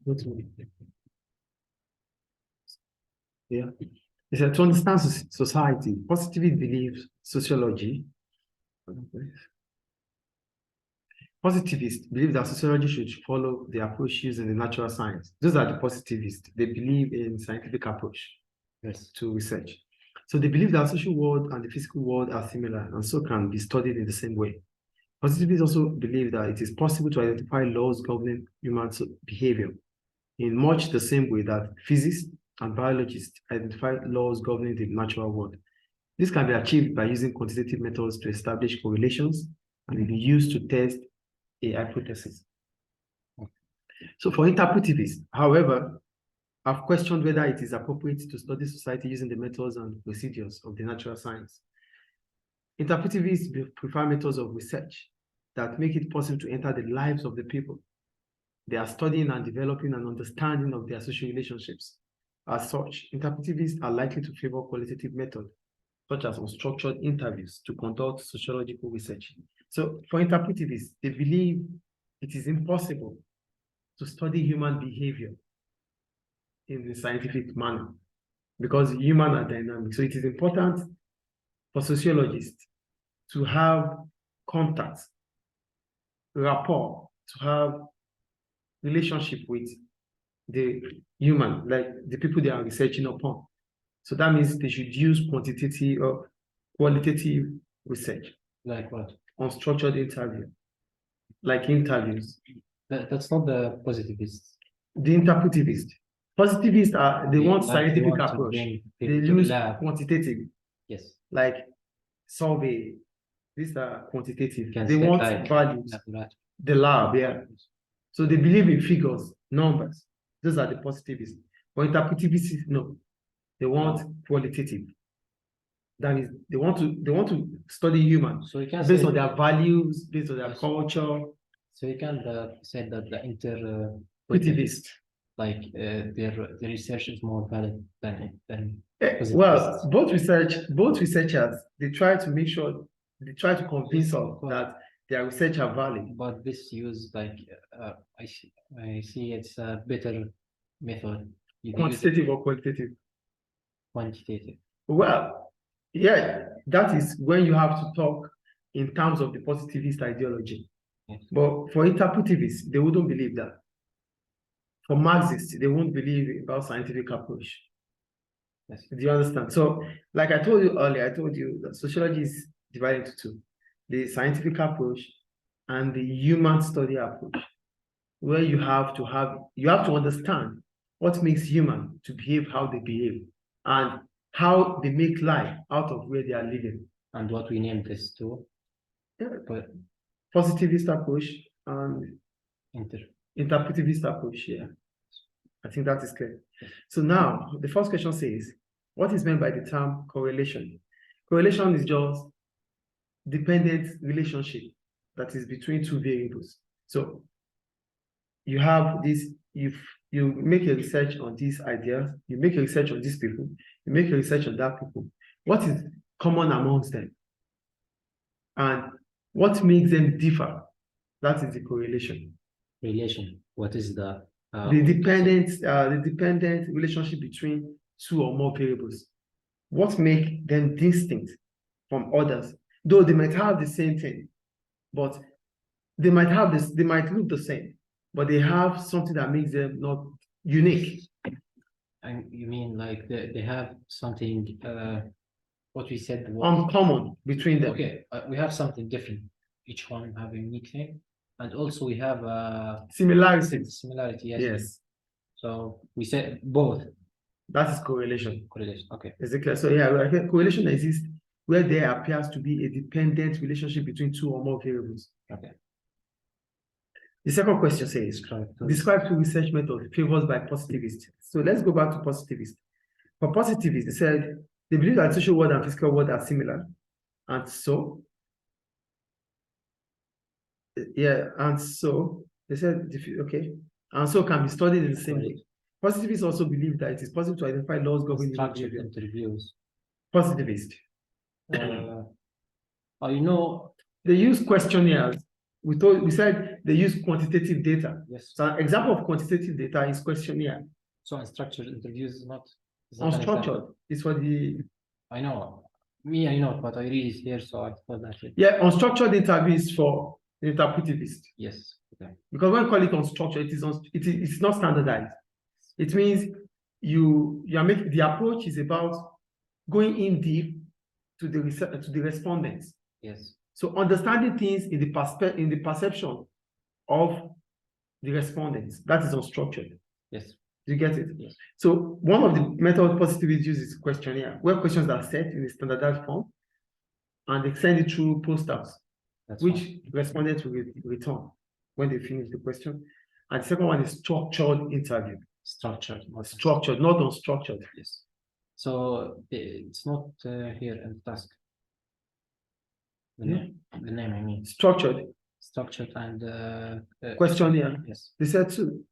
Go to yeah. It said to understand society, positivist believes sociology. Positivists believe that sociology should follow the approach used in the natural science. Those are the positivists. They believe in scientific approach to research. So they believe that social world and the physical world are similar and so can be studied in the same way. Positivists also believe that it is possible to identify laws governing human behavior in much the same way that physicists and biologists identify laws governing the natural world. This can be achieved by using quantitative methods to establish correlations and be used to test a hypothesis. So for interpretivists, however, I've questioned whether it is appropriate to study society using the methods and procedures of the natural science. Interpretivists prefer methods of research that make it possible to enter the lives of the people. They are studying and developing an understanding of their social relationships. As such, interpretivists are likely to favor qualitative methods, such as unstructured interviews, to conduct sociological research. So for interpretivists, they believe it is impossible to study human behavior in a scientific manner because humans are dynamic. So it is important for sociologists to have contact, rapport, to have relationship with the human, like the people they are researching upon. So that means they should use quantitative or qualitative research. Like what? Unstructured interview, like interviews. That's not the positivists. The interpretivist. Positivists are, they want scientific approach. They use quantitative. Yes. Like survey. These are quantitative. They want values. The lab, yeah. So they believe in figures, numbers. Those are the positivists. But interpretivists, no. They want qualitative. That is, they want to study humans based on their values, based on their culture. So you can say that the interpretivist, like their research is more valid than well, both researchers, they try to make sure, they try to convince us that their research are valid. But this use, like I see it's a better method. Quantitative or qualitative? Quantitative. Well, yeah, that is when you have to talk in terms of the positivist ideology. Yes. But for interpretivists, they wouldn't believe that. For Marxists, they won't believe about scientific approach. Yes. Do you understand? So, like I told you earlier, I told you that sociology is divided into two: the scientific approach and the human study approach, where you have to understand what makes human to behave how they behave and how they make life out of where they are living. And what we name this too? Yeah. But positivist approach and interpretivist approach, yeah. I think that is clear. So now, the first question says, what is meant by the term correlation? Correlation is just dependent relationship that is between two variables. So you have this, you make a research on these ideas, you make a research on these people, you make a research on that people. What is common amongst them? And what makes them differ? That is the correlation. Relation. What is the dependent relationship between two or more variables? What makes them distinct from others? Though they might have the same thing, but they might look the same, but they have something that makes them not unique. And you mean like they have something, what we said? Uncommon between them. Okay, we have something different. Each one have a unique thing. And also we have similarity. Similarity, yes. Yes. So we said both. That is correlation. Correlation, okay. Is it clear? So yeah, correlation exists where there appears to be a dependent relationship between two or more variables. Okay. The second question says, describe two research methods favored by positivists. So let's go back to positivists. For positivists, they said they believe that social world and physical world are similar. And so, yeah, and so they said, okay, and so can be studied in the same way. Positivists also believe that it is possible to identify laws governing human behavior. Interviews. Positivist. You know, they use questionnaires we said they use quantitative data. Yes. So an example of quantitative data is questionnaire. So unstructured interviews is not Unstructured is for the I know. I know, but I read it here, so I thought that. unstructured interview is for the interpretivist. Yes. Okay. Because when we call it unstructured, it's not standardized. It means you are making the approach is about going in deep to the respondents. Yes. So understanding things in the perception of the respondents. That is unstructured. Yes. Do you get it? Yes. So one of the methods positivists use is questionnaire, where questions are set in a standardized form and they send it through posters, which respondents will return when they finish the question. And the second one is structured interview. Structured, not unstructured. Yes. So it's not here in the task. The name, I mean. Structured and questionnaire. Yes. They said too.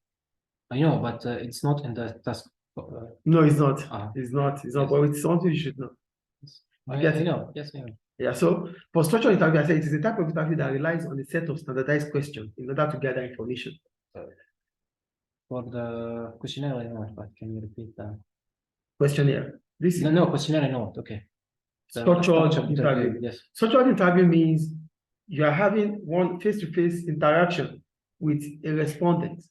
I know, but it's not in the task. No, it's not. It's not. It's not. But it's something you should know. Yes. I know. Yes, I know. Yeah. So for structured interview, I said it is a type of interview that relies on a set of standardized questions in order to gather information. For the questionnaire, I know, but can you repeat that? Questionnaire. No, questionnaire, I know. Okay. Structured interview. Yes. Structured interview means you are having one face-to-face interaction with a respondent,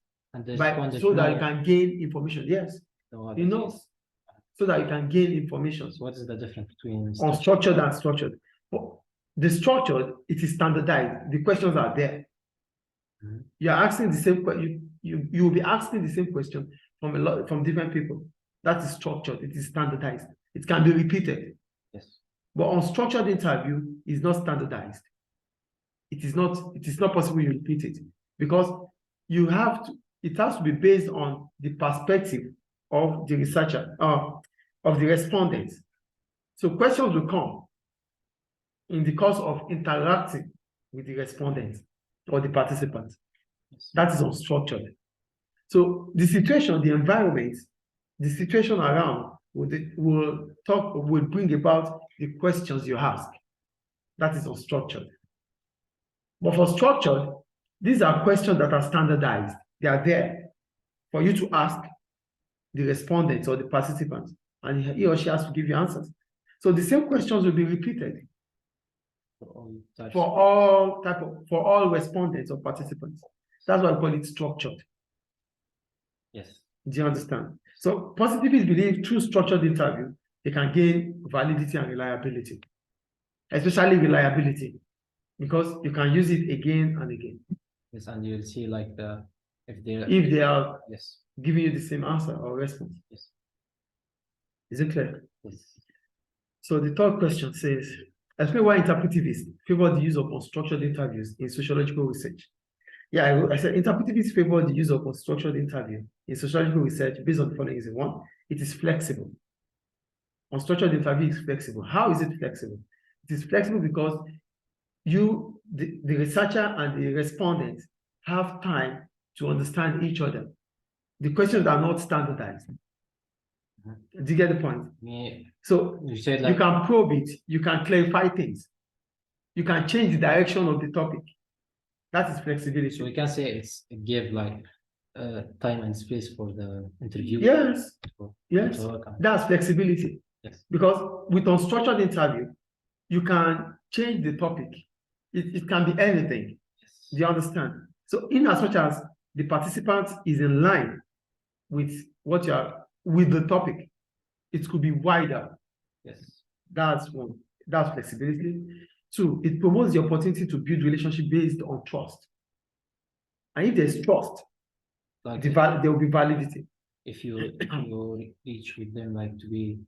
so that you can gain information. Yes, you know, so that you can gain information. So what is the difference between unstructured and structured? The structured, it is standardized. The questions are there. You are asking the same question. You will be asking the same question from different people. That is structured. It is standardized. It can be repeated. Yes. But unstructured interview is not standardized. It is not possible you repeat it because it has to be based on the perspective of the researcher, of the respondents. So questions will come in the course of interacting with the respondents or the participants. Yes. That is unstructured. So the situation, the environment, the situation around will bring about the questions you ask. That is unstructured. But for structured, these are questions that are standardized. They are there for you to ask the respondents or the participants, and he or she has to give you answers. So the same questions will be repeated for all respondents or participants. That's why I call it structured. Yes. Do you understand? So positivists believe through structured interview, they can gain validity and reliability, especially reliability, because you can use it again and again. Yes, and you'll see like if they are yes giving you the same answer or response. Yes. Is it clear? Yes. So the third question says, explain why interpretivists favor the use of unstructured interviews in sociological research. Yeah, I said interpretivists favor the use of unstructured interview in sociological research based on the following reason. One, it is flexible. Unstructured interview is flexible. How is it flexible? It is flexible because the researcher and the respondent have time to understand each other. The questions are not standardized. Do you get the point? Yeah. So you can probe it, you can clarify things, you can change the direction of the topic. That is flexibility. So we can say it's give like time and space for the interview. Yes, yes, that's flexibility. Yes. Because with unstructured interview, you can change the topic. It can be anything. Yes. Do you understand? So in as much as the participant is in line with with the topic, it could be wider. Yes. That's one. That's flexibility. Two, it promotes the opportunity to build relationship based on trust. And if there's trust, like there will be validity. If you reach with them like to be,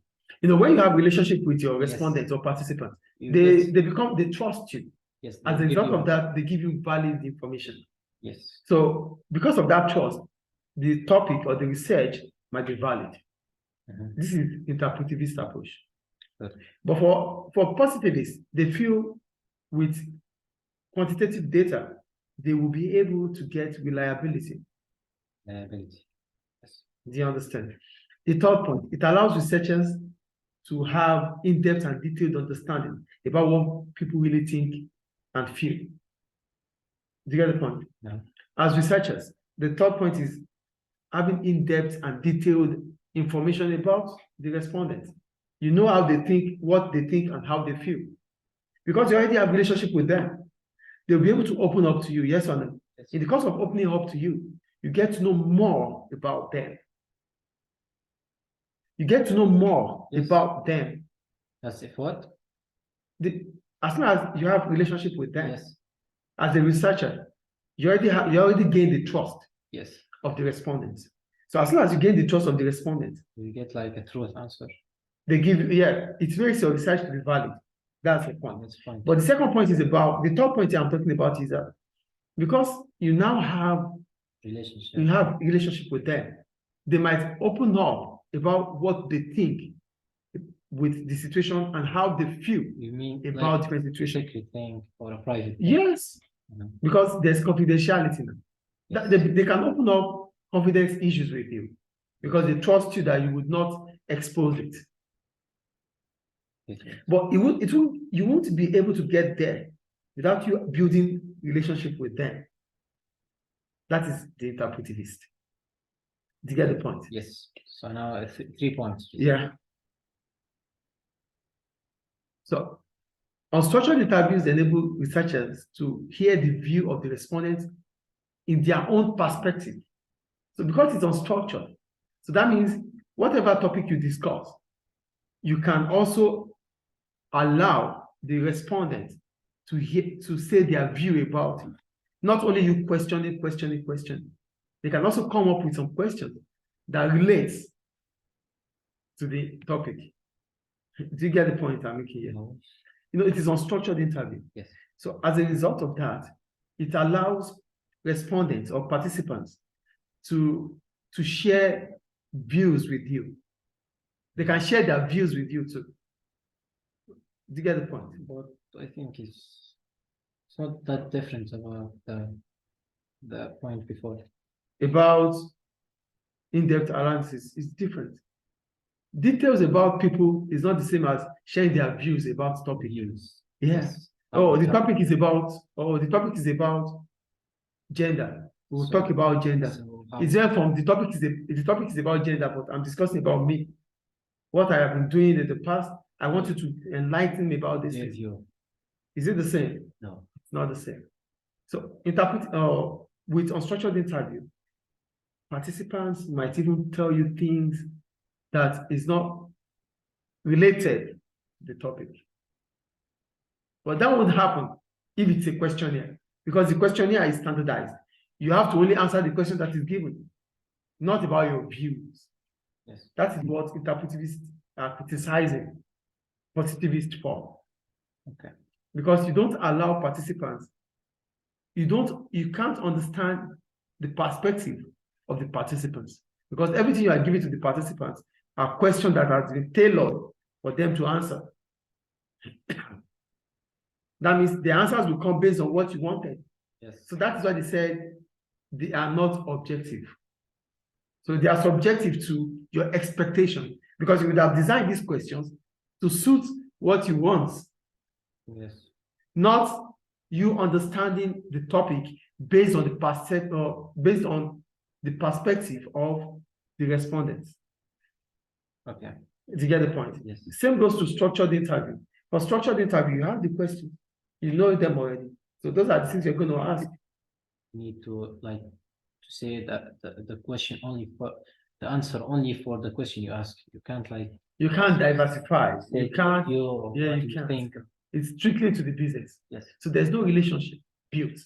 when you have relationship with your respondents or participants, they trust you. Yes. As a result of that, they give you valid information. Yes. So because of that trust, the topic or the research might be valid. This is interpretivist approach. Okay. But for positivists, they feel with quantitative data, they will be able to get reliability. Reliability. Yes. Do you understand? The third point, it allows researchers to have in-depth and detailed understanding about what people really think and feel. Do you get the point? No. As researchers, the third point is having in-depth and detailed information about the respondents. You know how they think, what they think, and how they feel. Because you already have a relationship with them, they'll be able to open up to you, yes or no? Yes. In the course of opening up to you, you get to know more about them. You get to know more Yes. about them. As if what? As long as you have a relationship with them, Yes. as a researcher, you already gain the trust Yes. of the respondents. So as long as you gain the trust of the respondents, You get like a truth answer. they give you, yeah, it makes your research to be valid. That's the point. That's fine. But the second point is about, the third point I'm talking about is that because you now have a relationship with them, they might open up about what they think with the situation and how they feel You mean about like different situations. secret thing or a private thing? Yes, because there's confidentiality now. Yes. They can open up confidence issues with you because they trust you that you would not expose it. Yes. But you won't be able to get there without you building relationship with them. That is the interpretivist. Do you get the point? Yes. So now 3 points. Yeah. So unstructured interviews enable researchers to hear the view of the respondents in their own perspective. So because it's unstructured, so that means whatever topic you discuss, you can also allow the respondent to say their view about it. Not only you questioning. They can also come up with some questions that relates to the topic. Do you get the point I'm making here? No. You know, it is unstructured interview. Yes. So as a result of that, it allows respondents or participants to share views with you. They can share their views with you too. Do you get the point? But I think it's not that different about the point before. About in-depth analysis is different. Details about people is not the same as sharing their views about topic. Views. Yes. The topic is about gender. We'll talk about gender. So It's there from the topic is about gender, but I'm discussing about me. What I have been doing in the past. I want you to enlighten me about this. Is it the same? No. It's not the same. So with unstructured interview, participants might even tell you things that is not related to the topic. But that won't happen if it's a questionnaire, because the questionnaire is standardized. You have to only answer the question that is given, not about your views. Yes. That is what interpretivists are criticizing positivists for. Okay. Because you don't allow participants, you can't understand the perspective of the participants, because everything you are giving to the participants are questions that have been tailored for them to answer. That means the answers will come based on what you wanted. Yes. So that is why they said they are not objective. So they are subjective to your expectation, because you would have designed these questions to suit what you want. Yes. Not you understanding the topic based on the perspective of the respondents. Okay. Do you get the point? Yes. Same goes to structured interview. For structured interview, you have the questions. You know them already. So those are the things you're going to ask. You need to say that the question only for the answer only for the question you ask. You can't you can't diversify. You can't. You can't. Think. It's strictly to the business. Yes. So there's no relationship built.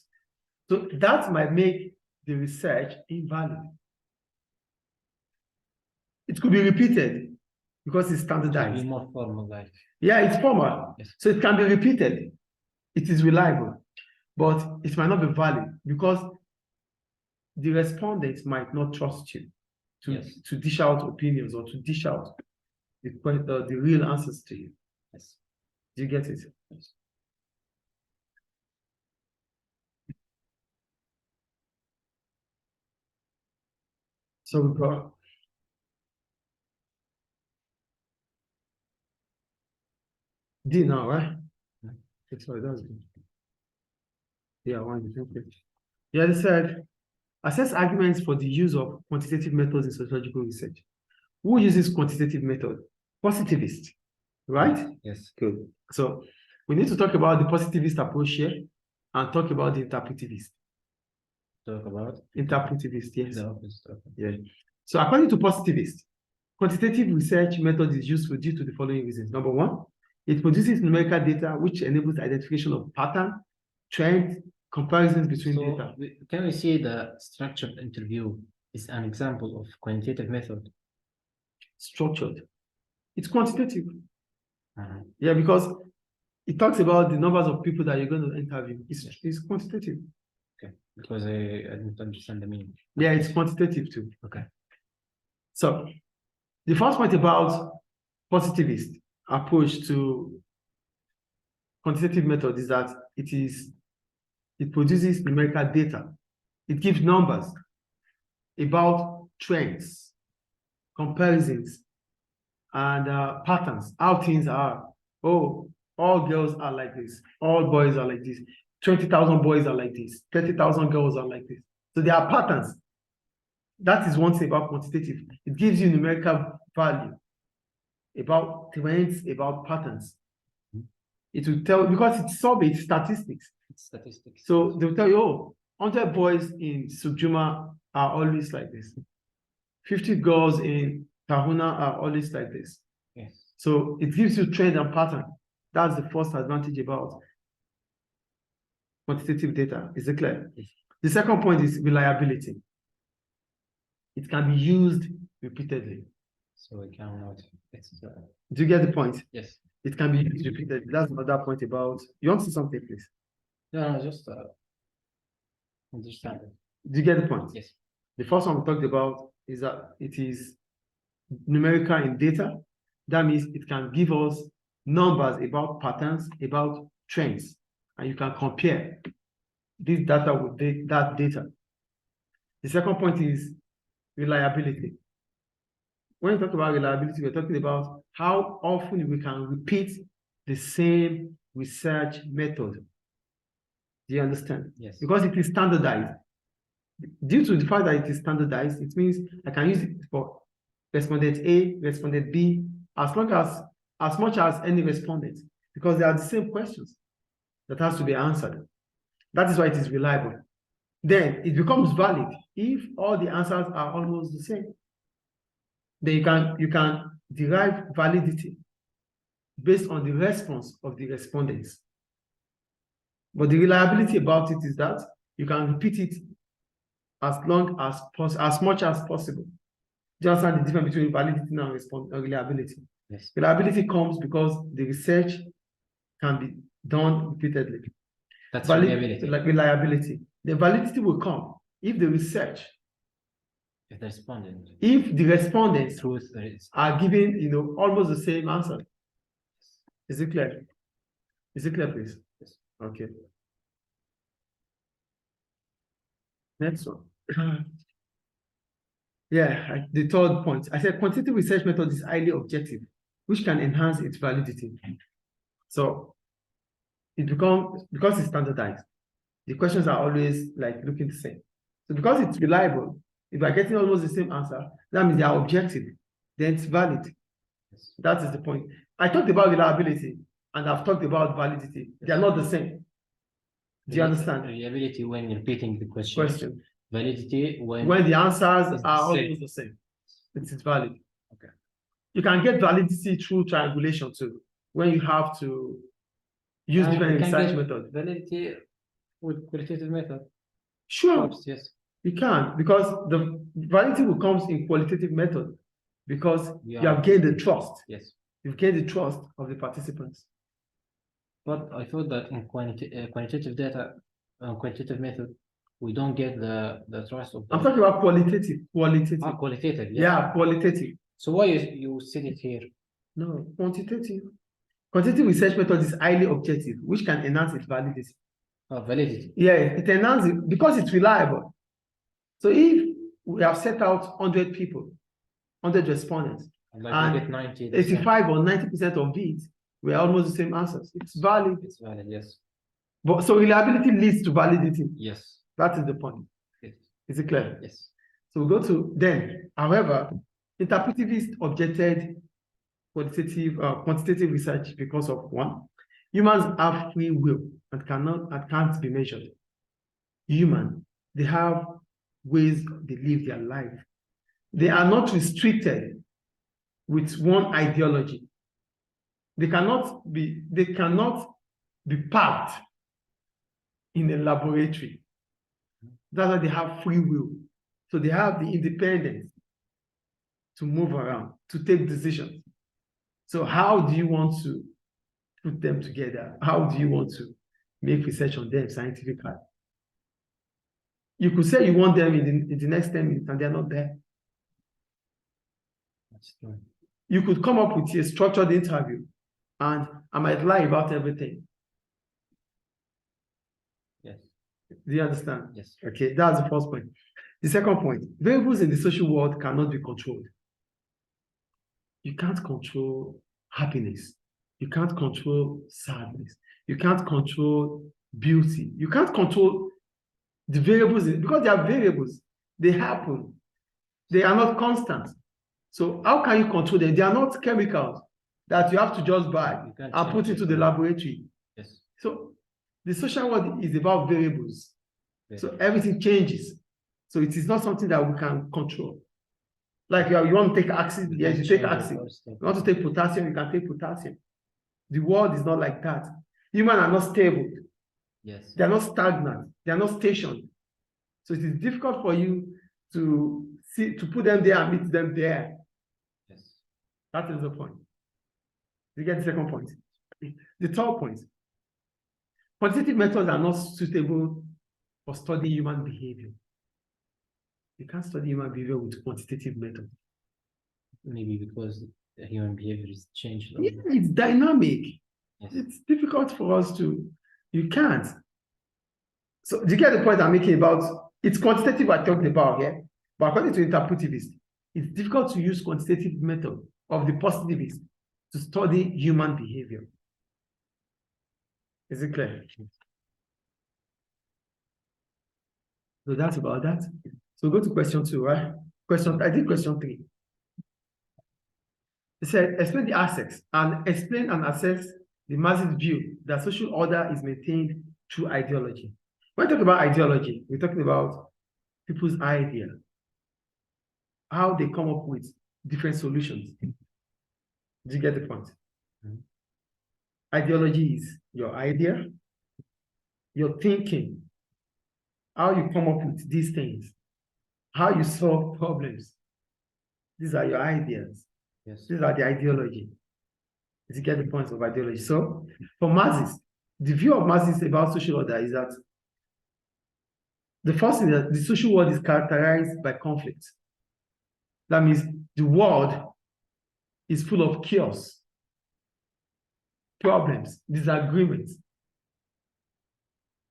So that might make the research invalid. It could be repeated because it's standardized. It could be more formal, Yeah, it's formal. Yes. So it can be repeated. It is reliable, but it might not be valid because the respondents might not trust you to dish out opinions or to dish out the real answers to you. Yes. Do you get it? Yes. So we've got D now, right? Okay, so that's good. Yeah, one. Okay. Yeah, they said assess arguments for the use of quantitative methods in sociological research. Who uses quantitative method? Positivist, right? Yes. Good. So we need to talk about the positivist approach here and talk about the interpretivist. Talk about Interpretivist, yes. the opposite. Okay. Yeah. So according to positivist, quantitative research method is useful due to the following reasons. Number one, it produces numerical data which enables identification of pattern, trend, comparisons between So data. can we see the structured interview is an example of quantitative method? Structured. It's quantitative. Uh-huh. Yeah, because it talks about the numbers of people that you're going to interview. It's quantitative. Okay, because I didn't understand the meaning. Yeah, it's quantitative too. Okay. So the first point about positivist approach to quantitative method is that it produces numerical data. It gives numbers about trends, comparisons, and patterns, how things are. Oh, all girls are like this. All boys are like this. 20,000 boys are like this. 30,000 girls are like this. So there are patterns. That is one thing about quantitative. It gives you numerical value about trends, about patterns. It will tell, because it's solving statistics. It's statistics. So they'll tell you, oh, 100 boys in Sujuma are always like this. 50 girls in Tahuna are always like this. Yes. So it gives you trend and pattern. That's the first advantage about quantitative data. Is it clear? Yes. The second point is reliability. It can be used repeatedly. So we cannot. Do you get the point? Yes. It can be used repeatedly. That's another point about. You want to say something, please? No, just understand it. Do you get the point? Yes. The first one we talked about is that it is numerical in data. That means it can give us numbers about patterns, about trends, and you can compare this data with that data. The second point is reliability. When we talk about reliability, we're talking about how often we can repeat the same research method. Do you understand? Yes. Because it is standardized. Due to the fact that it is standardized, it means I can use it for respondent A, respondent B, as much as any respondent, because they are the same questions that has to be answered. That is why it is reliable. Then it becomes valid if all the answers are almost the same. Then you can derive validity based on the response of the respondents. But the reliability about it is that you can repeat it as much as possible. Do you understand the difference between validity and reliability? Yes. Reliability comes because the research can be done repeatedly. That's reliability. Like reliability. The validity will come if the research, if the respondents truth are giving, almost the same answer. Is it clear? Is it clear, please? Yes. Okay. Next one. Yeah, the third point. I said quantitative research method is highly objective, which can enhance its validity. So it becomes, because it's standardized, the questions are always like looking the same. So because it's reliable, if we're getting almost the same answer, that means they are objective, then it's valid. Yes. That is the point. I talked about reliability and I've talked about validity. They are not the same. Do you understand? Reliability when repeating the question. Validity when the answers are almost the same. It is valid. Okay. You can get validity through triangulation too, when you have to use different research methods. Validity with qualitative method. Sure. Course, yes. You can, because the validity will come in qualitative method, because you have gained the trust. Yes. You've gained the trust of the participants. But I thought that in quantitative data, quantitative method, we don't get the trust of. I'm talking about qualitative. Qualitative. Qualitative. Yeah, qualitative. So why you said it here? No, quantitative. Quantitative research method is highly objective, which can enhance its validity. Validity. Yeah, it enhances it because it's reliable. So if we have set out 100 people, 100 respondents, and get 90, 85 or 90% of it were almost the same answers, it's valid. It's valid, yes. But so reliability leads to validity. Yes. That is the point. Yes. Is it clear? Yes. So we go to then. However, interpretivists objected quantitative research because of one, humans have free will and can't be measured. They have ways they live their life. They are not restricted with one ideology. They cannot be packed in a laboratory. That's why they have free will. So they have the independence to move around, to take decisions. So how do you want to put them together? How do you want to make research on them scientifically? You could say you want them in the next 10 minutes and they're not there. That's true. You could come up with a structured interview and I might lie about everything. Yes. Do you understand? Yes. Okay, that's the first point. The second point, variables in the social world cannot be controlled. You can't control happiness. You can't control sadness. You can't control beauty. You can't control the variables because they are variables. They happen. They are not constant. So how can you control them? They are not chemicals that you have to just buy and put into the laboratory. Yes. So the social world is about variables. Yes. So everything changes. So it is not something that we can control. Like you want to take acid, yes, you take acid. You want to take potassium, you can take potassium. The world is not like that. Humans are not stable. Yes. They are not stagnant. They are not stationed. So it is difficult for you to put them there and meet them there. Yes. That is the point. You get the second point. The third point. Quantitative methods are not suitable for studying human behavior. You can't study human behavior with quantitative methods. Maybe because the human behavior is changed. Yeah, it's dynamic. Yes. It's difficult for us to, you can't. So do you get the point I'm making about, it's quantitative I talked about here, but according to interpretivists, it's difficult to use quantitative method of the positivists to study human behavior. Is it clear? So that's about that. So go to question 2, right? I did question 3. It said, explain the aspects and explain and assess the Marxist view that social order is maintained through ideology. When we talk about ideology, we're talking about people's idea, how they come up with different solutions. Do you get the point? Mm-hmm. Ideology is your idea, your thinking, how you come up with these things, how you solve problems. These are your ideas. Yes. These are the ideology. Did you get the point of ideology? So for Marxists, the view of Marxists about social order is that the first thing is that the social world is characterized by conflict. That means the world is full of chaos, problems, disagreements.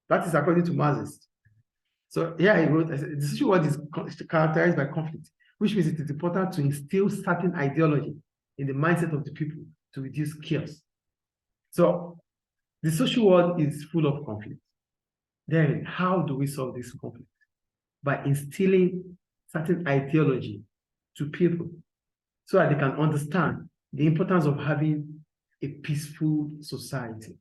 That is according to Marxists. So here he wrote, the social world is characterized by conflict, which means it is important to instill certain ideology in the mindset of the people to reduce chaos. So the social world is full of conflict. Then how do we solve this conflict? By instilling certain ideology to people so that they can understand the importance of having a peaceful society.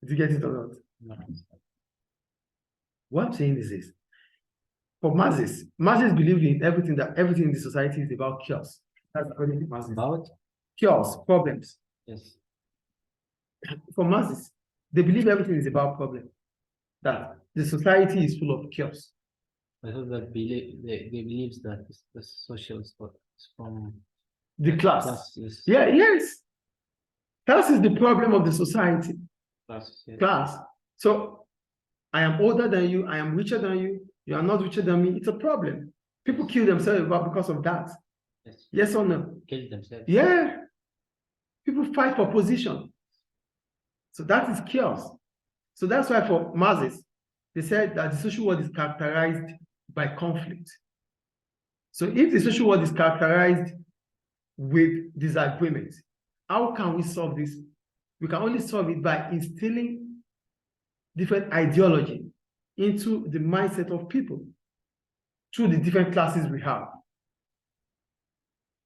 Did you get it or not? No. What I'm saying is this. For Marxists believe in everything in the society is about chaos. That's according to Marxists. About chaos, problems. Yes. For Marxists, they believe everything is about problems. That the society is full of chaos. I thought that they believe that the social is from the class. Yes. Yeah, yes. Class is the problem of the society. Class. Yes. Class. So I am older than you, I am richer than you, you are not richer than me. It's a problem. People kill themselves because of that. Yes. Yes or no? Kill themselves. Yeah. People fight for position. So that is chaos. So that's why for Marxists, they said that the social world is characterized by conflict. So if the social world is characterized with disagreement, how can we solve this We can only solve it by instilling different ideology into the mindset of people through the different classes we have.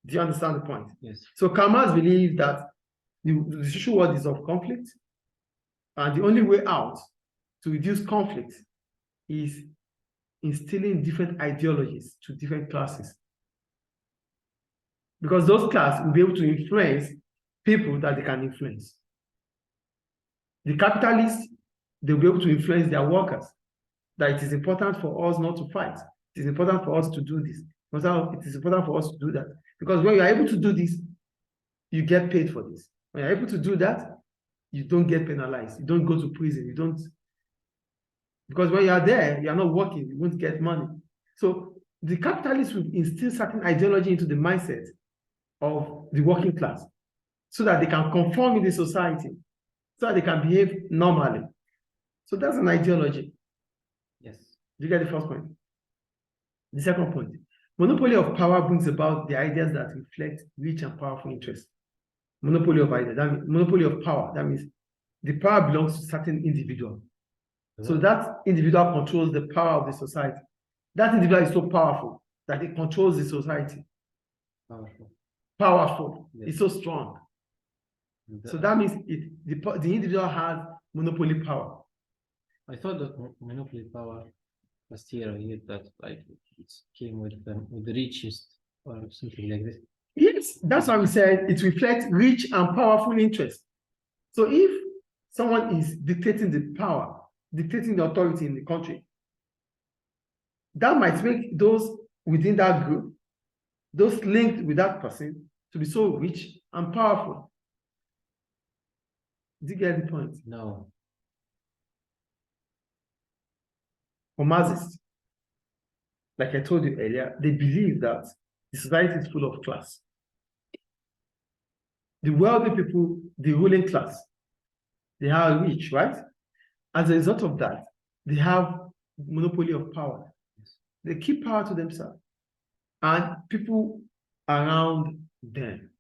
Do you understand the point? Yes. So Karl Marx believes that the social world is of conflict, and the only way out to reduce conflict is instilling different ideologies to different classes. Because those classes will be able to influence people that they can influence. The capitalists, they'll be able to influence their workers, that it is important for us not to fight. It is important for us to do this. It is important for us to do that. Because when you are able to do this, you get paid for this. When you're able to do that, you don't get penalized. You don't go to prison. You don't. Because when you are there, you are not working, you won't get money. So the capitalists will instill certain ideology into the mindset of the working class so that they can conform in the society, so that they can behave normally. So that's an ideology. Yes. Do you get the first point? The second point, monopoly of power brings about the ideas that reflect rich and powerful interests. Monopoly of ideas, that means monopoly of power. That means the power belongs to certain individual. So that individual controls the power of the society. That individual is so powerful that it controls the society. Powerful. Yes. It's so strong. So that means the individual has monopoly power. I thought that monopoly power last year I heard that like it came with the richest or something like this. Yes, that's why we said it reflects rich and powerful interests. So if someone is dictating the power, dictating the authority in the country, that might make those within that group, those linked with that person, to be so rich and powerful. Do you get the point? No. For Marxists, like I told you earlier, they believe that the society is full of class. The wealthy people, the ruling class, they are rich, right? As a result of that, they have monopoly of power. They keep power to themselves and people around them,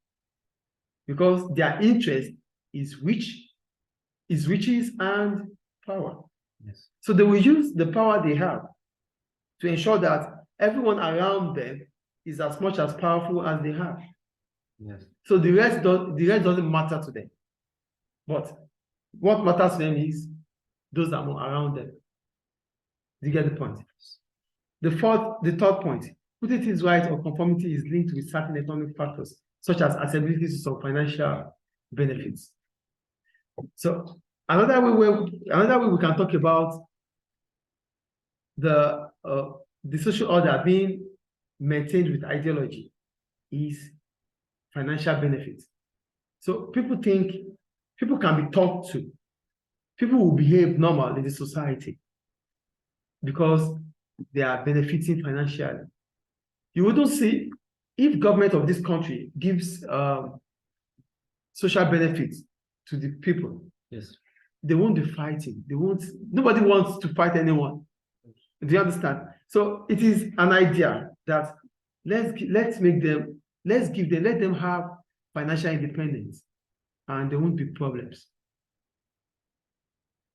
because their interest is riches and power. Yes. So they will use the power they have to ensure that everyone around them is as much as powerful as they have. Yes. So the rest doesn't matter to them. But what matters to them is those that are around them. Do you get the point? The third point, putting things right or conformity is linked with certain economic factors, such as accessibility to some financial benefits. So another way we can talk about the social order being maintained with ideology is financial benefits. So people think people can be talked to. People will behave normal in the society because they are benefiting financially. You wouldn't see, if government of this country gives social benefits to the people, yes, they won't be fighting. Nobody wants to fight anyone. Do you understand? So it is an idea that let them have financial independence and there won't be problems.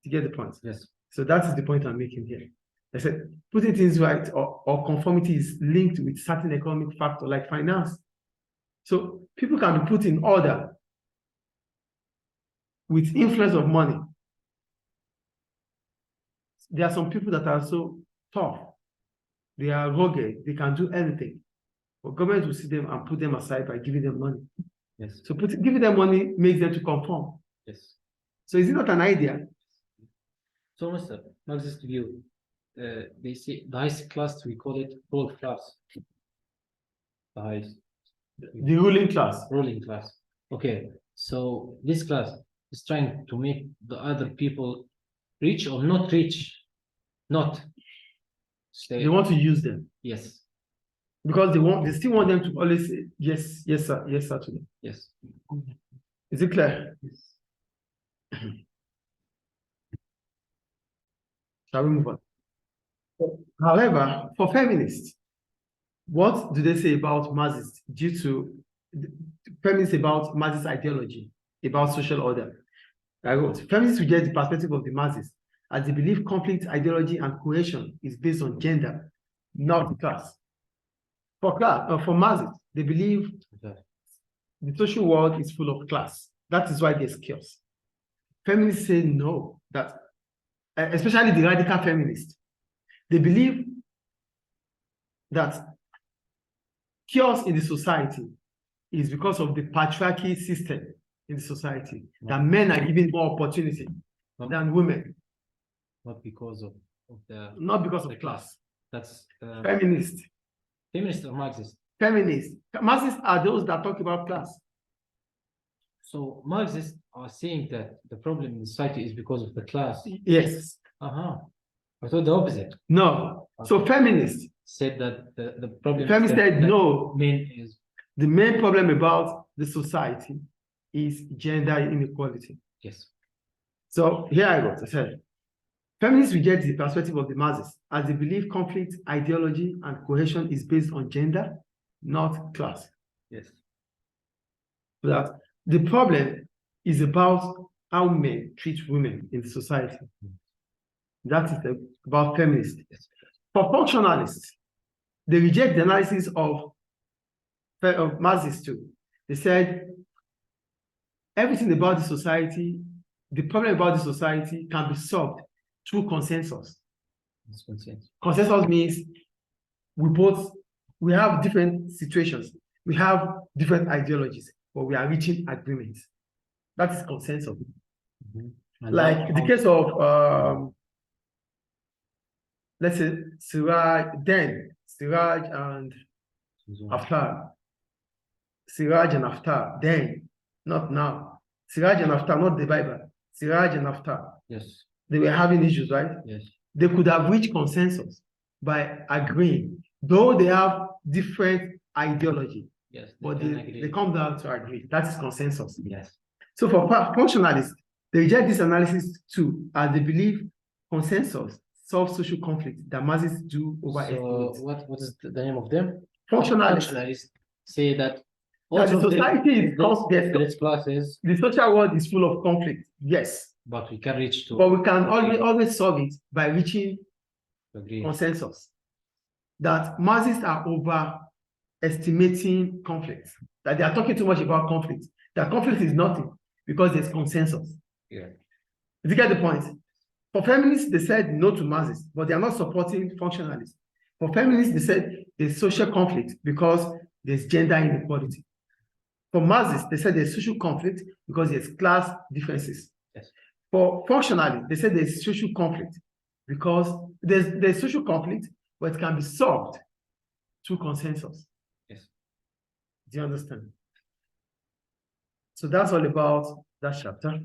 You get the point? Yes. So that is the point I'm making here. I said putting things right or conformity is linked with certain economic factor like finance. So people can be put in order with influence of money. There are some people that are so tough. They are rugged. They can do anything. But government will see them and put them aside by giving them money. Yes. So giving them money makes them to conform. Yes. So is it not an idea? So, Mr. Marxist view, they say the highest class, we call it rule class. The highest. The ruling class. Ruling class. Okay. So this class is trying to make the other people rich or not rich. Not. They want to use them. Yes. Because they still want them to always say yes, yes, sir, yes, sir to them. Yes. Is it clear? Yes. Shall we move on? However, for feminists, what do they say about Marxists due to feminists about Marxist ideology, about social order? I wrote, feminists reject the perspective of the masses as they believe conflict, ideology, and cohesion is based on gender, not class. For masses, they believe the social world is full of class. That is why there's chaos. Feminists say no, that especially the radical feminists, they believe that chaos in the society is because of the patriarchy system in the society, that men are given more opportunity than women. Not because of the Not because of class. That's Feminist. Feminist or Marxist? Feminists. Marxists are those that talk about class. So Marxists are saying that the problem in society is because of the class. Yes. I thought the opposite. No. Okay. So feminists said that the problem. Feminists said no. The main problem about the society is gender inequality. Yes. So here I go. I said, feminists reject the perspective of the masses as they believe conflict, ideology, and cohesion is based on gender, not class. Yes. That the problem is about how men treat women in the society. That is about feminists. Yes. For functionalists, they reject the analysis of Marxists too. They said everything about the society, the problem about the society can be solved through consensus. Consensus means we have different situations, we have different ideologies, but we are reaching agreements. That is consensus. Like the case of let's say Siraj and Aftar. Siraj and Aftar, then, not now. Siraj and Aftar, not the Bible. Siraj and Aftar. Yes. They were having issues, right? Yes. They could have reached consensus by agreeing, though they have different ideology. Yes. But they come down to agree. That is consensus. Yes. So for functionalists, they reject this analysis too, as they believe consensus solves social conflict that masses do over estimates. What is the name of them? Functionalists say that the society is classes. The social world is full of conflict, yes. But we can reach to. But we can always solve it by reaching consensus. That masses are overestimating conflict. That they are talking too much about conflict. That conflict is nothing because there's consensus. Yeah. Did you get the point? For feminists, they said no to masses, but they are not supporting functionalists. For feminists, they said there's social conflict because there's gender inequality. For Marxists, they said there's social conflict because there's class differences. Yes. For functionalists, they said there's social conflict because there's social conflict, but it can be solved through consensus. Yes. Do you understand? So that's all about that chapter.